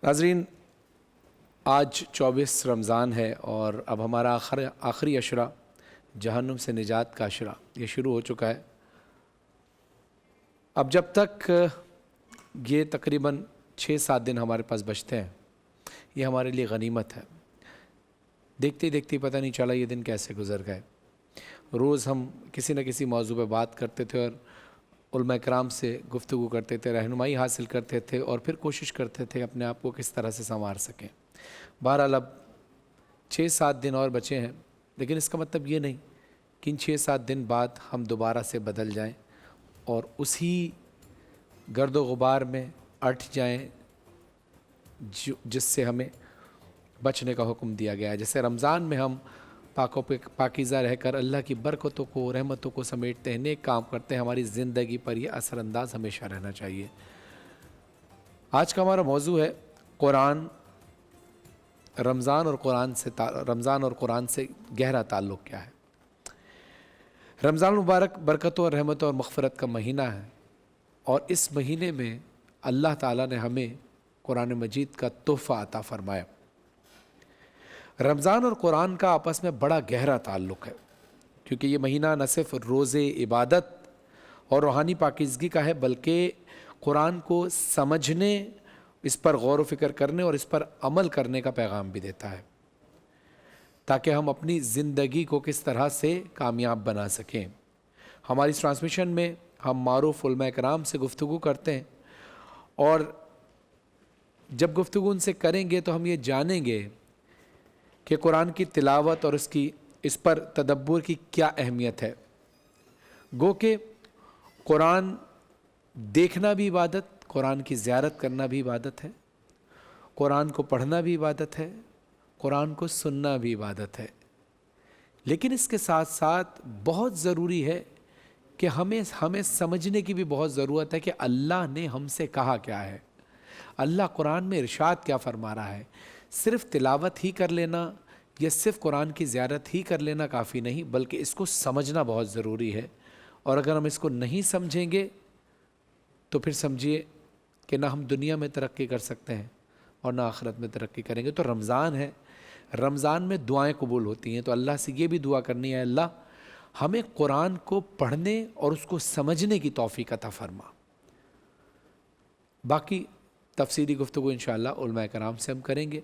नाज़रीन, आज 24 रमज़ान है और अब हमारा आखिरी अशरा जहन्नुम से निजात का अशरा ये शुरू हो चुका है। अब जब तक ये तकरीबन 6-7 दिन हमारे पास बचते हैं, ये हमारे लिए गनीमत है। देखते देखते पता नहीं चला ये दिन कैसे गुज़र गए। रोज़ हम किसी न किसी मौजू पे बात करते थे और उलमा कराम से गुफ्तगू करते थे, रहनुमाई हासिल करते थे और फिर कोशिश करते थे अपने आप को किस तरह से संवार सकें। बहरहाल अब 6-7 दिन और बचे हैं, लेकिन इसका मतलब ये नहीं कि इन 6-7 दिन बाद हम दोबारा से बदल जाएं और उसी गर्द गुबार में अट जाएं जिससे हमें बचने का हुक्म दिया गया है। जैसे रमज़ान में हम पाकीज़ा रहकर अल्लाह की बरकतों को, रहमतों को समेटते हैं, नेक काम करते हैं, हमारी ज़िंदगी पर यह असरअंदाज हमेशा रहना चाहिए। आज का हमारा मौजू है कुरान। रमज़ान और कुरान से गहरा ताल्लुक़ क्या है। रमज़ान मुबारक बरकतों और रहमतों और मग़फ़िरत का महीना है और इस महीने में अल्लाह ताला ने हमें कुरान मजीद का तोहफ़ा अता फ़रमाया। रमज़ान और कुरान का आपस में बड़ा गहरा ताल्लुक़ है, क्योंकि ये महीना न सिर्फ़ रोज़े इबादत और रूहानी पाकीज़गी का है, बल्कि कुरान को समझने, इस पर गौर व फ़िक्र करने और इस पर अमल करने का पैगाम भी देता है, ताकि हम अपनी ज़िंदगी को किस तरह से कामयाब बना सकें। हमारी इस ट्रांसमिशन में हम मारूफ़ उलमा कराम से गुफ्तगू करते हैं और जब गुफ्तगू उनसे करेंगे तो हम ये जानेंगे कि कुरान की तिलावत और इस पर तदब्बुर की क्या अहमियत है। गो कि कुरान देखना भी इबादत, कुरान की ज़ियारत करना भी इबादत है, कुरान को पढ़ना भी इबादत है, कुरान को सुनना भी इबादत है। लेकिन इसके साथ साथ बहुत ज़रूरी है कि हमें समझने की भी बहुत ज़रूरत है कि अल्लाह ने हमसे कहा क्या है, अल्लाह कुरान में इरशाद क्या फरमा रहा है। सिर्फ़ तिलावत ही कर लेना या सिर्फ़ कुरान की ज़ियारत ही कर लेना काफ़ी नहीं, बल्कि इसको समझना बहुत ज़रूरी है। और अगर हम इसको नहीं समझेंगे तो फिर समझिए कि ना हम दुनिया में तरक्की कर सकते हैं और ना आखिरत में तरक्की करेंगे। तो रमज़ान है, रमज़ान में दुआएं कबूल होती हैं, तो अल्लाह से ये भी दुआ करनी है, अल्लाह हमें कुरान को पढ़ने और उसको समझने की तौफ़ीक़ अता फ़रमा। बाकी तफसीली गुफ्तगू इंशाअल्लाह उलमा कराम से हम करेंगे।